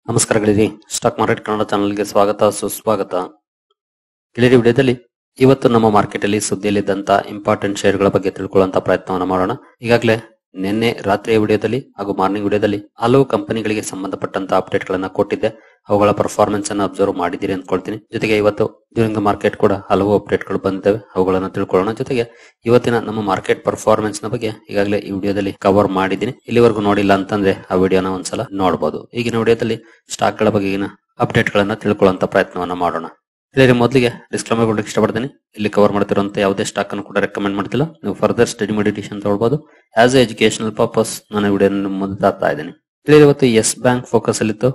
ನಮಸ್ಕಾರಗಳಿರಿ. Stock market Kannada ಚಾನಲ್ಗೆ ಸ್ವಾಗತ ಸುಸ್ವಾಗತ. ಗೆಳೆಯರಿ, ವಿಡಿಯೋದಲ್ಲಿ ಇವತ್ತು ನಮ್ಮ ಮಾರ್ಕೆಟ್ ಅಲ್ಲಿ ಸುದ್ದಿಯಲ್ಲಿದ್ದಂತ ಇಂಪಾರ್ಟೆಂಟ್ ಶೇರ್ಗಳ ಬಗ್ಗೆ ತಿಳ್ಕೊಳ್ಳುವಂತ ಪ್ರಯತ್ನವನ್ನ ಮಾಡೋಣ. ಈಗಾಗಲೇ ನಿನ್ನೆ ರಾತ್ರಿಯ ವಿಡಿಯೋದಲ್ಲಿ ಹಾಗೂ ಮಾರ್ನಿಂಗ್ ವಿಡಿಯೋದಲ್ಲಿ ಹಲವು ಕಂಪನಿಗಳಿಗೆ ಸಂಬಂಧಪಟ್ಟಂತ ಅಪ್ಡೇಟ್ ಗಳನ್ನ ಕೊಟ್ಟಿದ್ದೆ. ಅವುಗಳ ಪರ್ಫಾರ್ಮೆನ್ಸ್ ಅನ್ನ ಅಬ್ಸರ್ವ್ ಮಾಡಿದಿರಿ ಅಂದ್ಕೊಳ್ತೀನಿ. ಜೊತೆಗೆ ಇವತ್ತು ಡ್ಯೂರಿಂಗ್ ದ ಮಾರ್ಕೆಟ್ ಕೂಡ ಹಲವು ಅಪ್ಡೇಟ್ ಗಳು ಬಂದಿವೆ, ಅವುಗಳನ್ನ ತಿಳ್ಕೊಳ್ಳೋಣ. ಜೊತೆಗೆ ಇವತ್ತಿನ ನಮ್ಮ ಮಾರ್ಕೆಟ್ ಪರ್ಫಾರ್ಮೆನ್ಸ್ ನ ಬಗ್ಗೆ ಈಗಾಗಲೇ ಈ ವಿಡಿಯೋದಲ್ಲಿ ಕವರ್ ಮಾಡಿದ್ದೀನಿ. ಇಲ್ಲಿವರೆಗೂ ನೋಡಿಲ್ಲ ಅಂತಂದ್ರೆ ಆ ವಿಡಿಯೋನ ಒಂದ್ಸಲ ನೋಡಬಹುದು. ಈಗಿನ ವಿಡಿಯೋದಲ್ಲಿ ಸ್ಟಾಕ್ ಗಳ ಬಗೆಗಿನ ಅಪ್ಡೇಟ್ ಗಳನ್ನ ತಿಳ್ಕೊಳ್ಳುವಂತ ಪ್ರಯತ್ನವನ್ನ ಮಾಡೋಣ. ಇಲ್ಲಿ ಮೊದಲಿಗೆ ಡಿಸ್ಕ್ಲೇಮರ್ ಕೊಡಲಿಕ್ಕೆ ಇಷ್ಟಪಡ್ತೀನಿ. ಇಲ್ಲಿ ಕವರ್ ಮಾಡ್ತಿರುವಂತ ಯಾವುದೇ ಸ್ಟಾಕ್ ಅನ್ನು ಕೂಡ ರೆಕಮೆಂಡ್ ಮಾಡ್ತಿಲ್ಲ. ನೀವು ಫರ್ದರ್ ಸ್ಟಡಿ ಮಾಡಿ ಡಿಸಿಷನ್ ತಗೊಳ್ಬಹುದು. ಆಸ್ ಎ ಎಜುಕೇಶನಲ್ ಪರ್ಪಸ್ ನಾನು ವಿಡಿಯೋ ಮುಂದೆ ತರ್ತಾ ಇದ್ದೀನಿ. ಇಲ್ಲಿ ಇವತ್ತು ಎಸ್ ಬ್ಯಾಂಕ್ ಫೋಕಸ್ ಅಲ್ಲಿತ್ತು.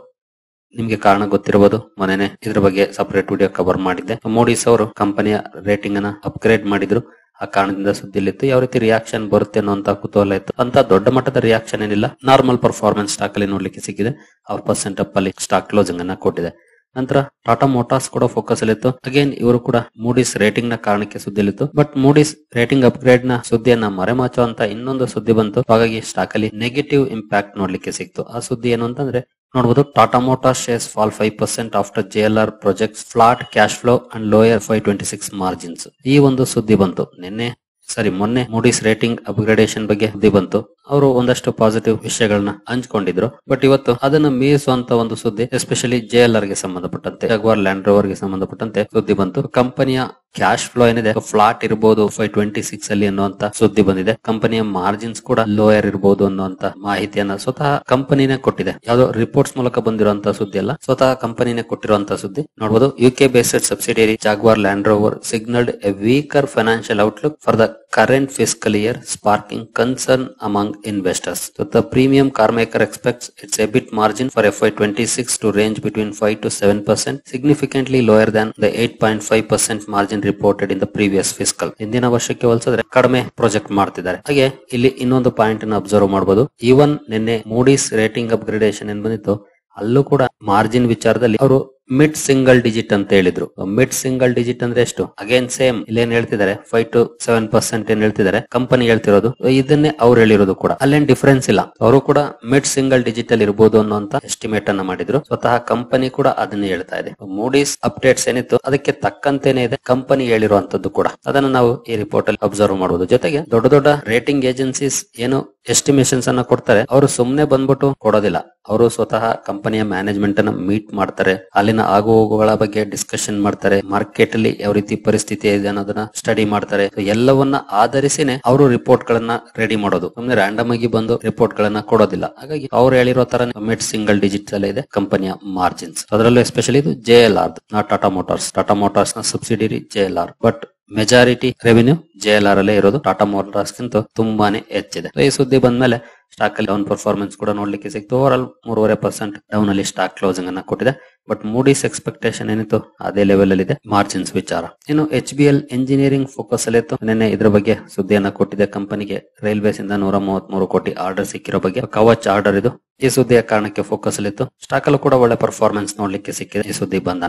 ನಿಮ್ಗೆ ಕಾರಣ ಗೊತ್ತಿರಬಹುದು, ಮೊನ್ನೆನೆ ಇದ್ರ ಬಗ್ಗೆ ಸಪರೇಟ್ ವಿಡಿಯೋ ಕವರ್ ಮಾಡಿದ್ದೆ. ಮೋಡೀಸ್ ಅವರು ಕಂಪನಿಯ ರೇಟಿಂಗ್ ಅನ್ನ ಅಪ್ಗ್ರೇಡ್ ಮಾಡಿದ್ರು. ಆ ಕಾರಣದಿಂದ ಸುದ್ದಿಲಿತ್ತು. ಯಾವ ರೀತಿ ರಿಯಾಕ್ಷನ್ ಬರುತ್ತೆ ಅನ್ನೋಂತ ಕುತೂಹಲ ಇತ್ತು. ಅಂತ ದೊಡ್ಡ ಮಟ್ಟದ ರಿಯಾಕ್ಷನ್ ಏನಿಲ್ಲ, ನಾರ್ಮಲ್ ಪರ್ಫಾರ್ಮೆನ್ಸ್ ಸ್ಟಾಕ್ ಅಲ್ಲಿ ನೋಡ್ಲಿಕ್ಕೆ ಸಿಕ್ಕಿದೆ. 1% ಅಪ್ ಅಲ್ಲಿ ಸ್ಟಾಕ್ ಕ್ಲೋಸಿಂಗ್ ಅನ್ನ ಕೊಟ್ಟಿದೆ. ನಂತರ ಟಾಟಾ ಮೋಟಾರ್ಸ್ ಕೂಡ ಫೋಕಸ್ ಅಲ್ಲಿತ್ತು. ಅಗೇನ್ ಇವರು ಕೂಡ ಮೂಡೀಸ್ ರೇಟಿಂಗ್ ನ ಕಾರಣಕ್ಕೆ ಸುದ್ದಿಲಿತ್ತು. ಬಟ್ ಮೂಡೀಸ್ ರೇಟಿಂಗ್ ಅಪ್ಗ್ರೇಡ್ ನ ಸುದ್ದಿಯನ್ನ ಮರೆಮಾಚುವಂತ ಇನ್ನೊಂದು ಸುದ್ದಿ ಬಂತು. ಹಾಗಾಗಿ ಸ್ಟಾಕ್ ಅಲ್ಲಿ ನೆಗೆಟಿವ್ ಇಂಪ್ಯಾಕ್ಟ್ ನೋಡ್ಲಿಕ್ಕೆ ಸಿಕ್ತು. ಆ ಸುದ್ದಿ ಏನು ಅಂತಂದ್ರೆ ನೋಡಬಹುದು, Tata motors shares fall 5% after JLR projects flat cash flow and lower 526 margins. ಈ ಒಂದು ಸುದ್ದಿ ಬಂತು ಮೊನ್ನೆ ಮೂಡೀಸ್ ರೇಟಿಂಗ್ ಅಪ್ಗ್ರೇಡೇಷನ್ ಬಗ್ಗೆ ಸುದ್ದಿ ಬಂತು. ಅವರು ಒಂದಷ್ಟು ಪಾಸಿಟಿವ್ ವಿಷಯಗಳನ್ನ ಹಂಚ್ಕೊಂಡಿದ್ರು. ಬಟ್ ಇವತ್ತು ಅದನ್ನ ಮೀರಿಸುವಂತ ಒಂದು ಸುದ್ದಿ, ಎಸ್ಪೆಷಲಿ JLR ಗೆ ಸಂಬಂಧಪಟ್ಟಂತೆ, ಜಾಗ್ವಾರ್ ಲ್ಯಾಂಡ್ ರೋವರ್ ಗೆ ಸಂಬಂಧಪಟ್ಟಂತೆ ಸುದ್ದಿ ಬಂತು. ಕಂಪನಿಯ ಕ್ಯಾಶ್ ಫ್ಲೋ ಏನಿದೆ ಫ್ಲಾಟ್ ಇರಬಹುದು 526 ಅಲ್ಲಿ ಅನ್ನುವಂತ ಸುದ್ದಿ ಬಂದಿದೆ. ಕಂಪನಿಯ ಮಾರ್ಜಿನ್ಸ್ ಕೂಡ ಲೋಯರ್ ಇರಬಹುದು ಅನ್ನುವಂತ ಮಾಹಿತಿಯನ್ನ ಸ್ವತಃ ಕಂಪನಿನೇ ಕೊಟ್ಟಿದೆ. ಯಾವುದೋ ರಿಪೋರ್ಟ್ಸ್ ಮೂಲಕ ಬಂದಿರುವಂತಹ ಸುದ್ದಿ ಅಲ್ಲ, ಸ್ವತಃ ಕಂಪನಿನೇ ಕೊಟ್ಟಿರುವಂತಹ ಸುದ್ದಿ. ನೋಡಬಹುದು, UK based subsidiary Jaguar Land Rover signalled a weaker financial outlook for the current fiscal year, sparking concern among investors. So the premium car maker expects its EBIT margin for FY26 to range between 5 to 7%, significantly lower than the 8.5% margin reported in the previous fiscal. ಇಂದಿನ ವರ್ಷಕ್ಕೆ ಹೋಲಿಸಿದ್ರೆ ಕಡಿಮೆ project ಮಾಡ್ತಿದ್ದಾರೆ. ಹಾಗೆ ಇಲ್ಲಿ ಇನ್ನೊಂದು point ಅನ್ನು observe ಮಾಡಬಹುದು. ಈವನ್ ನಿನ್ನೆ ಮೂಡೀಸ್ ರೇಟಿಂಗ್ ಅಪ್ಗ್ರೇಡೇಷನ್ ಏನ್ ಬಂದಿತ್ತು, ಅಲ್ಲೂ ಕೂಡ ಮಾರ್ಜಿನ್ ವಿಚಾರದಲ್ಲಿ ಅವರು ಮಿಡ್ ಸಿಂಗಲ್ ಡಿಜಿಟ್ ಅಂತ ಹೇಳಿದ್ರು. ಮಿಡ್ ಸಿಂಗಲ್ ಡಿಜಿಟ್ ಅಂದ್ರೆ ಎಷ್ಟು? ಅಗೇನ್ ಸೇಮ್ ಇಲ್ಲೇನ್ ಹೇಳ್ತಿದ್ದಾರೆ, 5 to 7% ಏನ್ ಹೇಳ್ತಿದ್ದಾರೆ, ಕಂಪನಿ ಹೇಳ್ತಿರೋದು ಇದನ್ನೇ ಅವ್ರು ಹೇಳಿರೋದು ಕೂಡ. ಅಲ್ಲೇನ್ ಡಿಫರೆನ್ಸ್ ಇಲ್ಲ. ಅವರು ಕೂಡ ಮಿಡ್ ಸಿಂಗಲ್ ಡಿಜಿಟ್ ಅಲ್ಲಿ ಇರಬಹುದು ಅನ್ನೋಂತ ಎಸ್ಟಿಮೇಟ್ ಅನ್ನ ಮಾಡಿದ್ರು. ಸ್ವತಃ ಕಂಪನಿ ಕೂಡ ಅದನ್ನೇ ಹೇಳ್ತಾ ಇದೆ. ಮೂಡೀಸ್ ಅಪ್ಡೇಟ್ಸ್ ಏನಿತ್ತು ಅದಕ್ಕೆ ತಕ್ಕಂತೆನೇ ಇದೆ ಕಂಪನಿ ಹೇಳಿರುವಂತದ್ದು ಕೂಡ. ಅದನ್ನ ನಾವು ಈ ರಿಪೋರ್ಟ್ ಅಲ್ಲಿ ಅಬ್ಸರ್ವ್ ಮಾಡಬಹುದು. ಜೊತೆಗೆ ದೊಡ್ಡ ದೊಡ್ಡ ರೇಟಿಂಗ್ ಏಜೆನ್ಸೀಸ್ ಏನು ಎಸ್ಟಿಮೇಷನ್ಸ್ ಅನ್ನ ಕೊಡ್ತಾರೆ, ಅವರು ಸುಮ್ನೆ ಬಂದ್ಬಿಟ್ಟು ಕೊಡೋದಿಲ್ಲ. ಅವರು ಸ್ವತಃ ಕಂಪನಿಯ ಮ್ಯಾನೇಜ್ಮೆಂಟ್ ಅನ್ನ ಮೀಟ್ ಮಾಡ್ತಾರೆ, ಅಲ್ಲಿನ ಆಗು ಹೋಗುಗಳ ಬಗ್ಗೆ ಡಿಸ್ಕಷನ್ ಮಾಡ್ತಾರೆ, ಮಾರ್ಕೆಟ್ ಅಲ್ಲಿ ಯಾವ ರೀತಿ ಪರಿಸ್ಥಿತಿ ಇದೆ ಅನ್ನೋದನ್ನ ಸ್ಟಡಿ ಮಾಡ್ತಾರೆ. ಎಲ್ಲವನ್ನ ಆಧರಿಸಿನೇ ಅವರು ರಿಪೋರ್ಟ್ ಗಳನ್ನ ರೆಡಿ ಮಾಡೋದು. ಸುಮ್ನೆ ರ್ಯಾಂಡಮ್ ಆಗಿ ಬಂದು ರಿಪೋರ್ಟ್ ಗಳನ್ನ ಕೊಡೋದಿಲ್ಲ. ಹಾಗಾಗಿ ಅವ್ರು ಹೇಳಿರೋ ತರ ಮಿಡ್ ಸಿಂಗಲ್ ಡಿಜಿಟ್ ಅಲ್ಲೇ ಇದೆ ಕಂಪನಿಯ ಮಾರ್ಜಿನ್ಸ್. ಅದರಲ್ಲೂ ಎಸ್ಪೆಷಲಿ ಇದು JLR, ನಾಟ್ ಟಾಟಾ ಮೋಟಾರ್ಸ್ ನ subsidiary JLR. But majority revenue JLR ಅಲ್ಲೇ ಇರೋದು, ಟಾಟಾ ಮೋಟಾರ್ಸ್ ಗಿಂತ ತುಂಬಾನೇ ಹೆಚ್ಚಿದೆ. ಈ ಸುದ್ದಿ ಬಂದ್ಮೇಲೆ ಸ್ಟಾಕ್ ಅಲ್ಲಿ ಡೌನ್ ಪರ್ಫಾರ್ಮೆನ್ಸ್ ಕೂಡ ನೋಡ್ಲಿಕ್ಕೆ ಸಿಕ್ತು. ಓವರ್ ಆಲ್ 3.5% ಡೌನ್ ಅಲ್ಲಿ ಸ್ಟಾಕ್ ಕ್ಲೋಸಿಂಗ್ ಅನ್ನ ಕೊಟ್ಟಿದೆ. ಬಟ್ ಮೂಡೀಸ್ ಎಕ್ಸ್ಪೆಕ್ಟೇಷನ್ ಏನಿತ್ತು ಅದೇ ಲೆವೆಲ್ ಅಲ್ಲಿ ಇದೆ ಮಾರ್ಜಿನ್ಸ್ ವಿಚಾರ. ಇನ್ನು HBL ಎಂಜಿನಿಯರಿಂಗ್ ಫೋಕಸ್ ಅಲ್ಲಿ ಇತ್ತು. ನಿನ್ನೆ ಇದ್ರ ಬಗ್ಗೆ ಸುದ್ದಿಯನ್ನ ಕೊಟ್ಟಿದೆ. ಕಂಪನಿಗೆ ರೈಲ್ವೇಸ್ ಇಂದ 133 ಕೋಟಿ ಆರ್ಡರ್ ಸಿಕ್ಕಿರೋ ಬಗ್ಗೆ, ಕವಚ್ ಆರ್ಡರ್ ಇದು. ಈ ಸುದ್ದಿಯ ಕಾರಣಕ್ಕೆ ಫೋಕಸ್ ಅಲ್ಲಿ ಇತ್ತು. ಸ್ಟಾಕ್ ಅಲ್ಲೂ ಕೂಡ ಒಳ್ಳೆ ಪರ್ಫಾರ್ಮೆನ್ಸ್ ನೋಡ್ಲಿಕ್ಕೆ ಸಿಕ್ಕಿದೆ ಈ ಸುದ್ದಿ ಬಂದ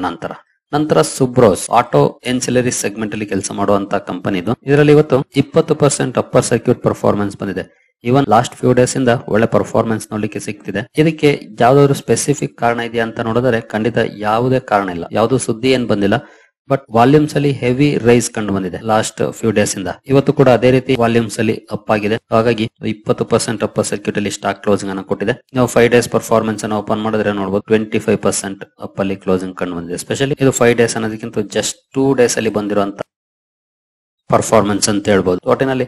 ನಂತರ ಸುಬ್ರೋಸ್ ಆಟೋ ಎನ್ಸಿಲರಿ ಸೆಗ್ಮೆಂಟ್ ಅಲ್ಲಿ ಕೆಲಸ ಮಾಡುವಂತ ಕಂಪನಿ ಇದು. ಇದರಲ್ಲಿ ಇವತ್ತು 20% ಅಪ್ಪರ್ ಸರ್ಕ್ಯೂಟ್ ಪರ್ಫಾರ್ಮೆನ್ಸ್ ಬಂದಿದೆ. ಇವನ್ ಲಾಸ್ಟ್ ಫ್ಯೂ ಡೇಸ್ ಇಂದ ಒಳ್ಳೆ ಪರ್ಫಾರ್ಮೆನ್ಸ್ ನೋಡ್ಲಿಕ್ಕೆ ಸಿಗ್ತಿದೆ. ಇದಕ್ಕೆ ಯಾವ್ದಾದ್ರು ಸ್ಪೆಸಿಫಿಕ್ ಕಾರಣ ಇದೆಯಾ ಅಂತ ನೋಡಿದ್ರೆ ಖಂಡಿತ ಯಾವುದೇ ಕಾರಣ ಇಲ್ಲ, ಯಾವ್ದು ಸುದ್ದಿ ಏನ್ ಬಂದಿಲ್ಲ. ಬಟ್ ವಾಲ್ಯೂಮ್ಸ್ ಅಲ್ಲಿ ಹೆವಿ ರೈಸ್ ಕಂಡು ಬಂದಿದೆ ಲಾಸ್ಟ್ ಫ್ಯೂ ಡೇಸ್ ಇಂದ. ಇವತ್ತು ಕೂಡ ಅದೇ ರೀತಿ ವಾಲ್ಯೂಮ್ಸ್ ಅಲ್ಲಿ ಅಪ್ ಆಗಿದೆ. ಹಾಗಾಗಿ 20% ಅಪ್ಪರ್ ಸರ್ಕ್ಯೂಟ್ ಅಲ್ಲಿ ಸ್ಟಾಕ್ ಕ್ಲೋಸಿಂಗ್ ಅನ್ನು ಕೊಟ್ಟಿದೆ. ನಾವು 5 ಡೇಸ್ ಪರ್ಫಾರ್ಮೆನ್ಸ್ ಅನ್ನು ಓಪನ್ ಮಾಡಿದ್ರೆ ನೋಡಬಹುದು 25% ಅಪ್ ಅಲ್ಲಿ ಕ್ಲೋಸಿಂಗ್ ಕಂಡು ಬಂದಿದೆ. ಸ್ಪೆಷಲಿ ಇದು 5 ಡೇಸ್ ಅನ್ನೋದಕ್ಕಿಂತ ಜಸ್ಟ್ 2 ಡೇಸ್ ಅಲ್ಲಿ ಬಂದಿರುವಂತ ಪರ್ಫಾರ್ಮೆನ್ಸ್ ಅಂತ ಹೇಳ್ಬಹುದು. ಒಟ್ಟಿನಲ್ಲಿ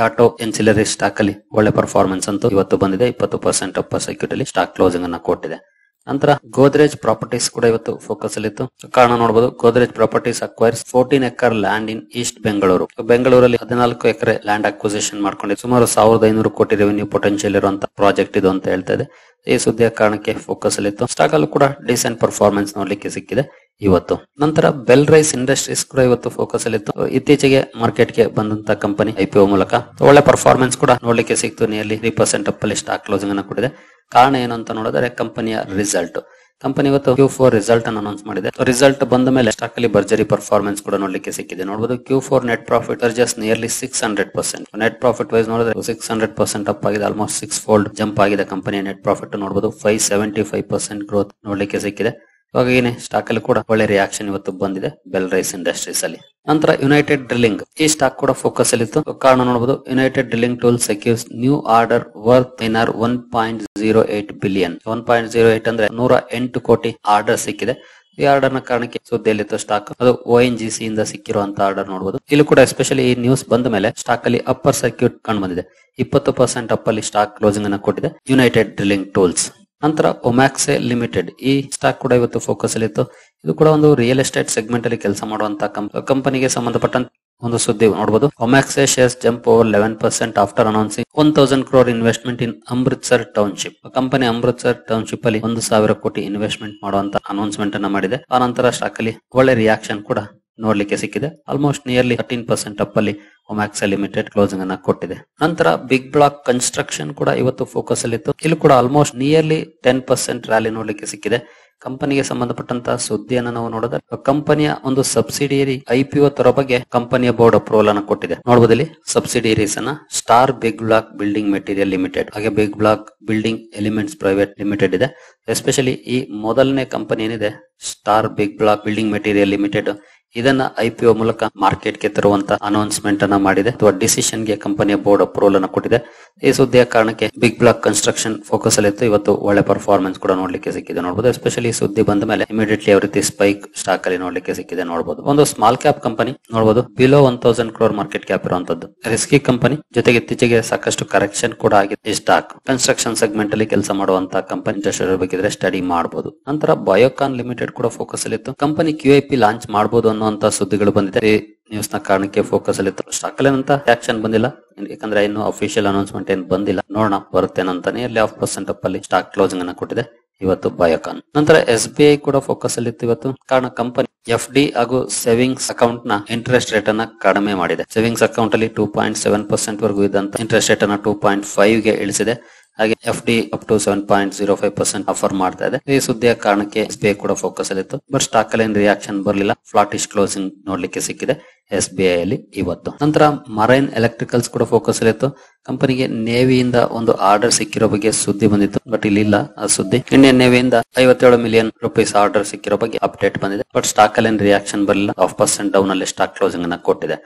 ಆಟೋ ಎನ್ಸಿಲರಿ ಸ್ಟಾಕ್ ಅಲ್ಲಿ ಒಳ್ಳೆ ಪರ್ಫಾರ್ಮೆನ್ಸ್ ಅಂತೂ ಇವತ್ತು ಬಂದಿದೆ. 20% ಅಪ್ಪರ್ ಸರ್ಕ್ಯೂಟ್ ಅಲ್ಲಿ ಸ್ಟಾಕ್ ಕ್ಲೋಸಿಂಗ್ ಅನ್ನ ಕೊಟ್ಟಿದೆ. ನಂತರ ಗೋದ್ರೇಜ್ ಪ್ರಾಪರ್ಟೀಸ್ ಕೂಡ ಇವತ್ತು ಫೋಕಸ್ ಅಲ್ಲಿ ಇತ್ತು. ಕಾರಣ ನೋಡಬಹುದು, Godrej properties acquires 14 acre land in East Bengaluru. ಬೆಂಗಳೂರಲ್ಲಿ 14 ಎಕರೆ ಲ್ಯಾಂಡ್ ಅಕ್ವಿಸಿಷನ್ ಮಾಡ್ಕೊಂಡಿದೆ. ಸುಮಾರು 1500 ಕೋಟಿ ರೆವಿನ್ಯೂ ಪೊಟೆನ್ಶಿಯಲ್ ಇರುವಂತ ಪ್ರಾಜೆಕ್ಟ್ ಇದು ಅಂತ ಹೇಳ್ತಾ ಇದೆ. ಈ ಸುದ್ದಿಯ ಕಾರಣಕ್ಕೆ ಫೋಕಸ್ ಅಲ್ಲಿ ಇತ್ತು. ಸ್ಟಾಕ್ ಅಲ್ಲೂ ಕೂಡ ಡಿಸೆಂಟ್ ಪರ್ಫಾರ್ಮೆನ್ಸ್ ನೋಡ್ಲಿಕ್ಕೆ ಸಿಕ್ಕಿದೆ ಇವತ್ತು. ನಂತರ ಬೆಲ್ ರೈಸ್ ಇಂಡಸ್ಟ್ರೀಸ್ ಕೂಡ ಇವತ್ತು ಫೋಕಸ್ ಅಲ್ಲಿ ಇತ್ತು. ಇತ್ತೀಚೆಗೆ ಮಾರ್ಕೆಟ್ ಗೆ ಬಂದಂತ ಕಂಪನಿ IPO ಮೂಲಕ ಒಳ್ಳೆ ಪರ್ಫಾರ್ಮೆನ್ಸ್ ಕೂಡ ನೋಡ್ಲಿಕ್ಕೆ ಸಿಕ್ತು. ನಿಯರ್ಲಿ 3% ಅಪ್ ಅಲ್ಲಿ ಸ್ಟಾಕ್ ಕ್ಲೋಸಿಂಗ್ ಅನ್ನು ಕೊಟ್ಟಿದೆ. ಕಾರಣ ಏನು ಅಂತ ನೋಡಿದ್ರೆ ಕಂಪನಿಯ ರಿಸಲ್ಟ್. ಕಂಪನಿ ಇವತ್ತು Q4 ರಿಸಲ್ಟ್ ಅನ್ನು ಅನೌನ್ಸ್ ಮಾಡಿದೆ. ರಿಸಲ್ಟ್ ಬಂದ ಮೇಲೆ ಸ್ಟಾಕ್ ಅಲ್ಲಿ ಭರ್ಜರಿ ಪರ್ಫಾರ್ಮೆನ್ಸ್ ಕೂಡ ನೋಡ್ಲಿಕ್ಕೆ ಸಿಕ್ಕಿದೆ. ನೋಡಬಹುದು Q4 net profit just nearly 600%. Net profit wise ನೋಡಿದ್ರೆ 600% ಅಪ್ ಆಗಿದೆ. ಆಲ್ಮೋಸ್ಟ್ 6 ಫೋಲ್ಡ್ ಜಂಪ್ ಆಗಿದೆ ಕಂಪನಿಯ ನೆಟ್ ಪ್ರಾಫಿಟ್. ನೋಡಬಹುದು 575% ಗ್ರೋತ್ ನೋಡ್ಲಿಕ್ಕೆ ಸಿಕ್ಕಿದೆ. ಹಾಗಾಗಿ ಸ್ಟಾಕ್ ಅಲ್ಲಿ ಕೂಡ ಒಳ್ಳೆ ರಿಯಾಕ್ಷನ್ ಇವತ್ತು ಬಂದಿದೆ ಬೆಲ್ ರೈಸ್ ಇಂಡಸ್ಟ್ರೀಸ್ ಅಲ್ಲಿ. ನಂತರ ಯುನೈಟೆಡ್ ಡ್ರಿಲ್ಲಿಂಗ್, ಈ ಸ್ಟಾಕ್ ಕೂಡ ಫೋಕಸ್ ಅಲ್ಲಿ ಇತ್ತು. ಕಾರಣ ನೋಡಬಹುದು United Drilling Tool secures new order worth INR 1.08 billion. 1.08 ಅಂದ್ರೆ 108 ಕೋಟಿ ಆರ್ಡರ್ ಸಿಕ್ಕಿದೆ. ಈ ಆರ್ಡರ್ ನ ಕಾರಣಕ್ಕೆ ಸುದ್ದಿಯಲ್ಲಿತ್ತು ಸ್ಟಾಕ್. ಅದು ONGC ಇಂದ ಸಿಕ್ಕಿರುವಂತ ಆರ್ಡರ್ ನೋಡಬಹುದು. ಇಲ್ಲಿ ಕೂಡ ಎಸ್ಪೆಷಲಿ ಈ ನ್ಯೂಸ್ ಬಂದ ಮೇಲೆ ಸ್ಟಾಕ್ ಅಲ್ಲಿ ಅಪ್ಪರ್ ಸರ್ಕ್ಯೂಟ್ ಕಂಡು ಬಂದಿದೆ. 20% ಅಪ್ ಅಲ್ಲಿ ಸ್ಟಾಕ್ ಕ್ಲೋಸಿಂಗ್ ಅನ್ನು ಕೊಟ್ಟಿದೆ ಯುನೈಟೆಡ್ ಡ್ರಿಲ್ಲಿಂಗ್ ಟೂಲ್ಸ್. ನಂತರ ಒಮ್ಯಾಕ್ಸೆ ಲಿಮಿಟೆಡ್, ಈ ಸ್ಟಾಕ್ ಕೂಡ ಇವತ್ತು ಫೋಕಸ್ ಅಲ್ಲಿ ಇತ್ತು. ಇದು ಕೂಡ ಒಂದು ರಿಯಲ್ ಎಸ್ಟೇಟ್ ಸೆಗ್ಮೆಂಟ್ ಅಲ್ಲಿ ಕೆಲಸ ಮಾಡುವಂತಹ ಕಂಪನಿಗೆ ಸಂಬಂಧಪಟ್ಟಂತ ಒಂದು ಸುದ್ದಿ ನೋಡಬಹುದು. Omaxe shares jump over 11% after announcing 1000 crore investment in Amritsar township. Company Amritsar township ಅಲ್ಲಿ 1000 ಕೋಟಿ ಇನ್ವೆಸ್ಟ್ಮೆಂಟ್ ಮಾಡುವಂತ ಅನೌನ್ಸ್ಮೆಂಟ್ ಅನ್ನ ಮಾಡಿದೆ. ಆ ನಂತರ ಸ್ಟಾಕ್ ಅಲ್ಲಿ ಒಳ್ಳೆ ರಿಯಾಕ್ಷನ್ ಕೂಡ ನೋಡ್ಲಿಕ್ಕೆ ಸಿಕ್ಕಿದೆ. ಆಲ್ಮೋಸ್ಟ್ ನಿಯರ್ಲಿ 13% ಅಪ್ ಅಲ್ಲಿ ಒಮ್ಯಾಕ್ಸೆ ಲಿಮಿಟೆಡ್ ಕ್ಲೋಸಿಂಗ್ ಅನ್ನ ಕೊಟ್ಟಿದೆ. ನಂತರ ಬಿಗ್ ಬ್ಲಾಕ್ ಕನ್ಸ್ಟ್ರಕ್ಷನ್ ಕೂಡ ಇವತ್ತು ಫೋಕಸ್ ಅಲ್ಲಿ ಇತ್ತು. ಇಲ್ಲಿ ಕೂಡ ಆಲ್ಮೋಸ್ಟ್ ನಿಯರ್ಲಿ 10% ರ್ಯಾಲಿ ನೋಡ್ಲಿಕ್ಕೆ ಸಿಕ್ಕಿದೆ. ಕಂಪನಿಗೆ ಸಂಬಂಧಪಟ್ಟಂತಹ ಸುದ್ದಿಯನ್ನು ನಾವು ನೋಡಿದ್ರೆ ಕಂಪನಿಯ ಒಂದು ಸಬ್ಸಿಡಿಯರಿ IPO ತರ ಬಗ್ಗೆ ಕಂಪನಿಯ ಬೋರ್ಡ್ ಅಪ್ರೂವಲ್ ಅನ್ನು ಕೊಟ್ಟಿದೆ. ನೋಡಬಹುದು ಇಲ್ಲಿ ಸಬ್ಸಿಡಿಯರೀಸ್ ಅನ್ನ Star Big Block Building Material Limited ಹಾಗೆ Big Block Building Elements Private Limited ಇದೆ. ಎಸ್ಪೆಷಲಿ ಈ ಮೊದಲನೇ ಕಂಪನಿ ಏನಿದೆ Star Big Block Building Material Limited, ಇದನ್ನ IPO ಮೂಲಕ ಮಾರ್ಕೆಟ್ ಗೆ ತರುವಂತ ಅನೌನ್ಸ್ಮೆಂಟ್ ಅನ್ನ ಮಾಡಿದೆ ಅಥವಾ ಡಿಸಿಷನ್ ಗೆ ಕಂಪನಿಯ ಬೋರ್ಡ್ ಅಪ್ರೂವಲ್ ಅನ್ನು ಕೊಟ್ಟಿದೆ. ಈ ಸುದ್ದಿಯ ಕಾರಣಕ್ಕೆ ಬಿಗ್ ಬ್ಲಾಕ್ ಕನ್ಸ್ಟ್ರಕ್ಷನ್ ಫೋಕಸ್ ಅಲ್ಲಿ ಇತ್ತು. ಇವತ್ತು ಒಳ್ಳೆ ಪರ್ಫಾರ್ಮೆನ್ಸ್ ಕೂಡ ನೋಡ್ಲಿಕ್ಕೆ ಸಿಕ್ಕಿದೆ ನೋಡಬಹುದು. ಎಸ್ಪೆಷಲಿ ಸುದ್ದಿ ಬಂದ ಮೇಲೆ ಇಮಿಡಿಯೇಟ್ಲಿ ಯಾವ ರೀತಿ ಸ್ಪೈಕ್ ಸ್ಟಾಕ್ ಅಲ್ಲಿ ನೋಡ್ಲಿಕ್ಕೆ ಸಿಕ್ಕಿದೆ ನೋಡಬಹುದು. ಒಂದು ಸ್ಮಾಲ್ ಕ್ಯಾಪ್ ಕಂಪನಿ ನೋಡಬಹುದು, ಬಿಲೋ 1000 crore ಮಾರ್ಕೆಟ್ ಕ್ಯಾಪ್ ಇರುವಂತದ್ದು ರಿಸ್ಕಿ ಕಂಪನಿ. ಜೊತೆಗೆ ಇತ್ತೀಚೆಗೆ ಸಾಕಷ್ಟು ಕರೆಕ್ಷನ್ ಕೂಡ ಆಗಿದೆ. ಈ ಸ್ಟಾಕ್ ಕನ್ಸ್ಟ್ರಕ್ಷನ್ ಸೆಗ್ಮೆಂಟ್ ಅಲ್ಲಿ ಕೆಲಸ ಮಾಡುವಂತಹ ಕಂಪನಿ ಬೇಕಿದ್ರೆ ಸ್ಟಡಿ ಮಾಡಬಹುದು. ನಂತರ ಬಯೋಕಾನ್ ಲಿಮಿಟೆಡ್ ಕೂಡ ಫೋಕಸ್ ಅಲ್ಲಿ ಇತ್ತು. ಕಂಪನಿ QIP ಲಾಂಚ್ ಮಾಡಬಹುದು ಅನ್ನುವಂತ ಸುದ್ದಿಗಳು ಬಂದಿದೆ. ನ್ಯೂಸ್ ನ ಕಾರಣಕ್ಕೆ ಫೋಕಸ್ ಅಲ್ಲಿ ಇತ್ತು. ಸ್ಟಾಕ್ ಅಲ್ಲಿ ಅಂತ ಆಕ್ಷನ್ ಬಂದಿಲ್ಲ, ಯಾಕಂದ್ರೆ ಇನ್ನು ಅಫಿಷಿಯಲ್ ಅನೌನ್ಸ್ಮೆಂಟ್ ಏನ್ ಬಂದಿಲ್ಲ. ನೋಡೋಣ ಬರುತ್ತೇನಂತಾನೆ. ಅಲ್ಲಿ 1% ಅಪ್ ಅಲ್ಲಿ ಸ್ಟಾಕ್ ಕ್ಲೋಸಿಂಗ್ ಅನ್ನ ಕೊಟ್ಟಿದೆ ಇವತ್ತು ಬಯೋಕಾನ್. ನಂತರ SBI ಕೂಡ ಫೋಕಸ್ ಅಲ್ಲಿ ಇತ್ತು ಇವತ್ತು. ಕಾರಣ ಕಂಪನಿ FD ಹಾಗೂ ಸೇವಿಂಗ್ಸ್ ಅಕೌಂಟ್ ನ ಇಂಟ್ರೆಸ್ಟ್ ರೇಟ್ ಅನ್ನ ಕಡಿಮೆ ಮಾಡಿದೆ. ಸೇವಿಂಗ್ಸ್ ಅಕೌಂಟ್ ಅಲ್ಲಿ 2.7% ವರೆಗೂ ಇದ್ದಂತ ಇಂಟ್ರೆಸ್ಟ್ ರೇಟ್ ಅನ್ನ 2.5 ಗೆ ಇಳಿಸಿದೆ. ಹಾಗೆ FD ಅಪ್ ಟು 7.05% ಆಫರ್ ಮಾಡ್ತಾ ಇದೆ. ಈ ಸುದ್ದಿಯ ಕಾರಣಕ್ಕೆ SBI ಕೂಡ ಫೋಕಸ್ ಅಲ್ಲಿ ಇತ್ತು. ಬಟ್ ಸ್ಟಾಕ್ ಅಲ್ಲಿ ರಿಯಾಕ್ಷನ್ ಬರಲಿಲ್ಲ. ಫ್ಲಾಟಿಶ್ ಕ್ಲೋಸಿಂಗ್ ನೋಡ್ಲಿಕ್ಕೆ ಸಿಕ್ಕಿದೆ SBI ಅಲ್ಲಿ ಇವತ್ತು. ನಂತರ ಮರೈನ್ ಎಲೆಕ್ಟ್ರಿಕಲ್ಸ್ ಕೂಡ ಫೋಕಸ್ ಅಲ್ಲಿ ಇತ್ತು. ಕಂಪನಿಗೆ ನೇವಿಯಿಂದ ಒಂದು ಆರ್ಡರ್ ಸಿಕ್ಕಿರೋ ಬಗ್ಗೆ ಸುದ್ದಿ ಬಂದಿತ್ತು, ಬಟ್ ಇಲ್ಲಿ ಇಲ್ಲ ಆ ಸುದ್ದಿ. ಇಂಡಿಯನ್ ನೇವಿಯಿಂದ 57 ಮಿಲಿಯನ್ ರೂಪೀಸ್ ಆರ್ಡರ್ ಸಿಕ್ಕಿರೋ ಬಗ್ಗೆ ಅಪ್ಡೇಟ್ ಬಂದಿದೆ. ಬಟ್ ಸ್ಟಾಕ್ ಅಲ್ಲಿ ರಿಯಾಕ್ಷನ್ ಬರಲಿಲ್ಲ. 1% ಡೌನ್ ಅಲ್ಲಿ ಸ್ಟಾಕ್ ಕ್ಲೋಸಿಂಗ್ ಅನ್ನ ಕೊಟ್ಟಿದೆ.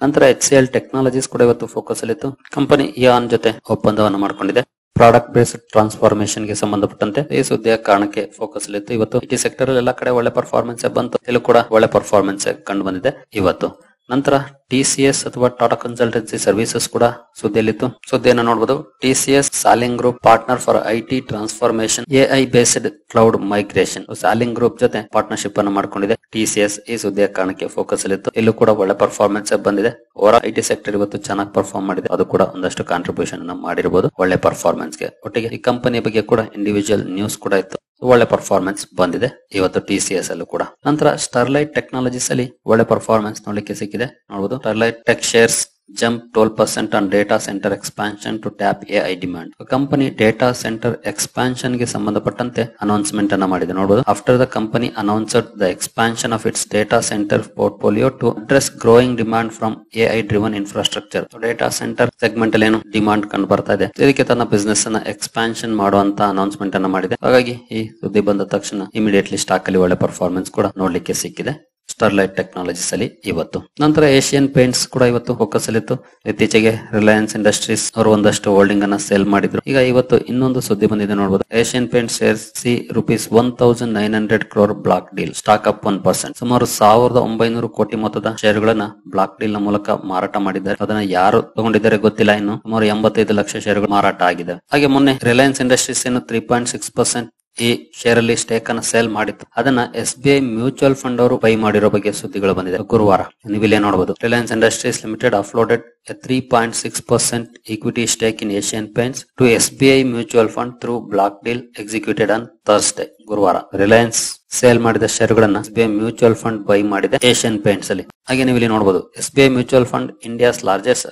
ನಂತರ HCL ಟೆಕ್ನಾಲಜೀಸ್ ಕೂಡ ಇವತ್ತು ಫೋಕಸ್ ಅಲ್ಲಿ ಇತ್ತು. ಕಂಪನಿ ಇಯಾನ್ ಜೊತೆ ಒಪ್ಪಂದವನ್ನು ಮಾಡಿಕೊಂಡಿದೆ. ಪ್ರಾಡಕ್ಟ್ ಬೇಸ್ಡ್ ಟ್ರಾನ್ಸ್ಫಾರ್ಮೇಶನ್ ಗೆ ಸಂಬಂಧಪಟ್ಟಂತೆ ಈ ಸುದ್ದಿಯ ಕಾರಣಕ್ಕೆ ಫೋಕಸ್ ಅಲ್ಲಿ ಇತ್ತು. ಇವತ್ತು IT ಸೆಕ್ಟರ್ ಅಲ್ಲಿ ಎಲ್ಲ ಕಡೆ ಒಳ್ಳೆ ಪರ್ಫಾರ್ಮೆನ್ಸ್ ಬಂತು. ಇಲ್ಲೂ ಕೂಡ ಒಳ್ಳೆ ಪರ್ಫಾರ್ಮೆನ್ಸ್ ಕಂಡು ಬಂದಿದೆ ಇವತ್ತು. ನಂತರ TCS ಅಥವಾ ಟಾಟಾ ಕನ್ಸಲ್ಟೆನ್ಸಿ ಸರ್ವಿಸಸ್ ಕೂಡ ಸುದ್ದಿಯಲ್ಲಿತ್ತು. ಸುದ್ದಿಯನ್ನು ನೋಡಬಹುದು. TCS Salling Group partner for IT transformation AI based cloud migration. Salling Group ಜೊತೆ ಪಾರ್ಟ್ನರ್ಶಿಪ್ ಅನ್ನು ಮಾಡಿಕೊಂಡಿದೆ TCS. ಈ ಸುದ್ದಿಯ ಕಾರಣಕ್ಕೆ ಫೋಕಸ್ ಅಲ್ಲಿತ್ತು. ಇಲ್ಲೂ ಕೂಡ ಒಳ್ಳೆ ಪರ್ಫಾರ್ಮೆನ್ಸ್ ಬಂದಿದೆ. ಓವರ್ IT ಸೆಕ್ಟರ್ ಇವತ್ತು ಚೆನ್ನಾಗಿ ಪರ್ಫಾರ್ಮ್ ಮಾಡಿದೆ. ಅದು ಕೂಡ ಒಂದಷ್ಟು ಕಾಂಟ್ರಿಬ್ಯೂಷನ್ ಅನ್ನು ಮಾಡಿರಬಹುದು ಒಳ್ಳೆ ಪರ್ಫಾರ್ಮೆನ್ಸ್ ಗೆ. ಒಟ್ಟಿಗೆ ಈ ಕಂಪನಿ ಬಗ್ಗೆ ಕೂಡ ಇಂಡಿವಿಜುವಲ್ ನ್ಯೂಸ್ ಕೂಡ ಇತ್ತು. ಒಳ್ಳೆ ಪರ್ಫಾರ್ಮೆನ್ಸ್ ಬಂದಿದೆ ಇವತ್ತು TCS ಅಲ್ಲೂ ಕೂಡ. ನಂತರ ಸ್ಟರ್ಲೈಟ್ ಟೆಕ್ನಾಲಜೀಸ್ ಅಲ್ಲಿ ಒಳ್ಳೆ ಪರ್ಫಾರ್ಮೆನ್ಸ್ ನೋಡ್ಲಿಕ್ಕೆ ಸಿಕ್ಕಿದೆ ನೋಡಬಹುದು. Sterlite Tech shares jump 12% on data centre expansion to tap AI demand. Company data centre expansion ಗೆ ಸಂಬಂಧಪಟ್ಟಂತೆ ಅನೌನ್ಸ್ಮೆಂಟ್ ಅನ್ನ ಮಾಡಿದೆ ನೋಡಬಹುದು. After the company announced the expansion of its data centre portfolio to address growing demand from AI driven infrastructure. Data centre segment ಅಲ್ಲಿ ಏನು demand ಕಂಡು ಬರ್ತಾ ಇದೆ, ಇದಕ್ಕೆ ತನ್ನ ಬಿಸ್ನೆಸ್ ಅನ್ನ ಎಕ್ಸ್ಪಾನ್ಷನ್ ಮಾಡುವಂತ ಅನೌನ್ಸ್ಮೆಂಟ್ ಅನ್ನ ಮಾಡಿದೆ. ಹಾಗಾಗಿ ಈ ಸುದ್ದಿ ಬಂದ ತಕ್ಷಣ ಇಮಿಡಿಯೇಟ್ಲಿ ಸ್ಟಾಕ್ ಅಲ್ಲಿ ಒಳ್ಳೆ ಪರ್ಫಾರ್ಮೆನ್ಸ್ ಕೂಡ ನೋಡ್ಲಿಕ್ಕೆ ಸಿಕ್ಕಿದೆ ಸ್ಟರ್ಲೈಟ್ ಟೆಕ್ನಾಲಜೀಸ್ ಅಲ್ಲಿ ಇವತ್ತು. ನಂತರ ಏಷ್ಯನ್ ಪೇಂಟ್ಸ್ ಕೂಡ ಇವತ್ತು ಫೋಕಸ್ ಅಲ್ಲಿ ಇತ್ತು. ಇತ್ತೀಚೆಗೆ ರಿಲಯನ್ಸ್ ಇಂಡಸ್ಟ್ರೀಸ್ ಅವರು ಒಂದಷ್ಟು ಹೋಲ್ಡಿಂಗ್ ಅನ್ನ ಸೇಲ್ ಮಾಡಿದ್ರು. ಈಗ ಇವತ್ತು ಇನ್ನೊಂದು ಸುದ್ದಿ ಬಂದಿದೆ ನೋಡಬಹುದು. ಏಷ್ಯನ್ ಪೇಂಟ್ಸ್ ಶೇರ್ಸ್ ಸಿ ₹1900 crore block deal. Stock up 1%. ಸುಮಾರು 1900 ಕೋಟಿ ಮೊತ್ತದ ಶೇರುಗಳನ್ನ ಬ್ಲಾಕ್ ಡೀಲ್ ನ ಮೂಲಕ ಮಾರಾಟ ಮಾಡಿದ್ದಾರೆ. ಅದನ್ನ ಯಾರು ತಗೊಂಡಿದ್ದಾರೆ ಗೊತ್ತಿಲ್ಲ. ಇನ್ನು ಸುಮಾರು 85 ಲಕ್ಷ ಶೇರುಗಳು ಮಾರಾಟ ಆಗಿದೆ. ಹಾಗೆ ಮೊನ್ನೆ ರಿಲಯನ್ಸ್ ಇಂಡಸ್ಟ್ರೀಸ್ ಏನು 3.6% ಈ ಶೇರ್ ಅಲ್ಲಿ ಸ್ಟೇಕ್ ಅನ್ನು ಸೇಲ್ ಮಾಡಿತ್ತು. ಅದನ್ನ SBI ಮ್ಯೂಚುವಲ್ ಫಂಡ್ ಅವರು ಬೈ ಮಾಡಿರೋ ಬಗ್ಗೆ ಸುದ್ದಿಗಳು ಬಂದಿದೆ ಗುರುವಾರ. ನೀವಿಲ್ಲೇ ನೋಡಬಹುದು. Reliance industries limited uploaded 3.6% equity stake in Asian Paints to SBI mutual fund through block deal executed on Thursday. ಗುರುವಾರ ರಿಲಯನ್ಸ್ ಸೇಲ್ ಮಾಡಿದ ಶೇರುಗಳನ್ನ SBI ಮ್ಯೂಚುವಲ್ ಫಂಡ್ ಬೈ ಮಾಡಿದೆ ಏಷ್ಯನ್ ಪೇಂಟ್ಸ್ ಅಲ್ಲಿ. ಹಾಗೆ ನೀವು ಇಲ್ಲಿ ನೋಡಬಹುದು. SBI mutual fund India's largest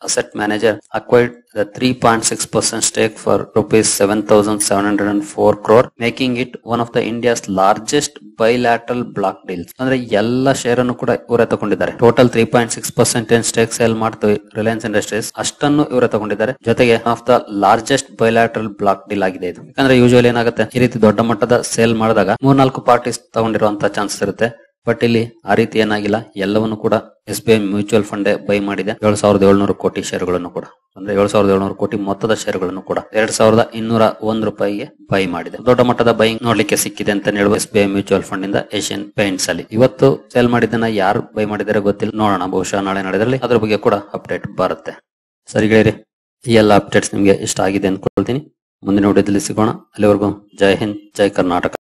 Asset Manager acquired the 3.6% stake for rupees 7,704 crore, making it one of the India's largest bilateral block deals. ಅಂದ್ರೆ ಎಲ್ಲ ಶೇರ್ ಅನ್ನು ಕೂಡ ಇವರೇ ತಗೊಂಡಿದ್ದಾರೆ. ಟೋಟಲ್ 3.6% ಸ್ಟೇಕ್ ಸೇಲ್ ಮಾಡ್ತು ರಿಲಯನ್ಸ್ ಇಂಡಸ್ಟ್ರೀಸ್, ಅಷ್ಟನ್ನು ಇವರೇ ತಗೊಂಡಿದ್ದಾರೆ. ಜೊತೆಗೆ of the largest bilateral block deal ಆಗಿದೆ ಇದು. ಯಾಕಂದ್ರೆ ಯೂಶುವಲಿ ಏನಾಗುತ್ತೆ, ಈ ರೀತಿ ದೊಡ್ಡ ಮಟ್ಟದ ಸೇಲ್ ಮಾಡಿದಾಗ 3-4 ಪಾರ್ಟೀಸ್ ತಗೊಂಡಿರುವಂತಹ ಚಾನ್ಸಸ್ ಇರುತ್ತೆ. ಬಟ್ ಇಲ್ಲಿ ಆ ರೀತಿ ಏನಾಗಿಲ್ಲ, ಎಲ್ಲವನ್ನು ಕೂಡ SBI ಮ್ಯೂಚುವಲ್ ಫಂಡ್ ಬೈ ಮಾಡಿದೆ. 7,700 ಕೋಟಿ ಶೇರುಗಳನ್ನು ಕೂಡ, ಅಂದ್ರೆ 7,700 ಕೋಟಿ ಮೊತ್ತದ ಶೇರುಗಳನ್ನು ಕೂಡ 2,201 ರೂಪಾಯಿಗೆ ಬೈ ಮಾಡಿದೆ. ದೊಡ್ಡ ಮಟ್ಟದ ಬೈ ನೋಡ್ಲಿಕ್ಕೆ ಸಿಕ್ಕಿದೆ ಅಂತ ಹೇಳುವ SBI ಮ್ಯೂಚುವಲ್ ಫಂಡ್ ಇಂದ ಏಷ್ಯನ್ ಪೇಂಟ್ಸ್ ಅಲ್ಲಿ. ಇವತ್ತು ಸೇಲ್ ಮಾಡಿದ್ದನ್ನ ಯಾರು ಬೈ ಮಾಡಿದ್ದಾರೆ ಗೊತ್ತಿಲ್ಲ, ನೋಡೋಣ. ಬಹುಶಃ ನಾಳೆ ನಡೆದಲ್ಲಿ ಅದ್ರ ಬಗ್ಗೆ ಕೂಡ ಅಪ್ಡೇಟ್ ಬರುತ್ತೆ. ಸರಿ ಗೆಳೆಯರಿ, ಈ ಎಲ್ಲ ಅಪ್ಡೇಟ್ಸ್ ನಿಮ್ಗೆ ಇಷ್ಟ ಆಗಿದೆ ಅನ್ಕೊಳ್ತೀನಿ. ಮುಂದಿನ ವಿಡಿಯೋದಲ್ಲಿ ಸಿಗೋಣ. ಅಲ್ಲಿವರೆಗೂ ಜೈ ಹಿಂದ್, ಜೈ ಕರ್ನಾಟಕ.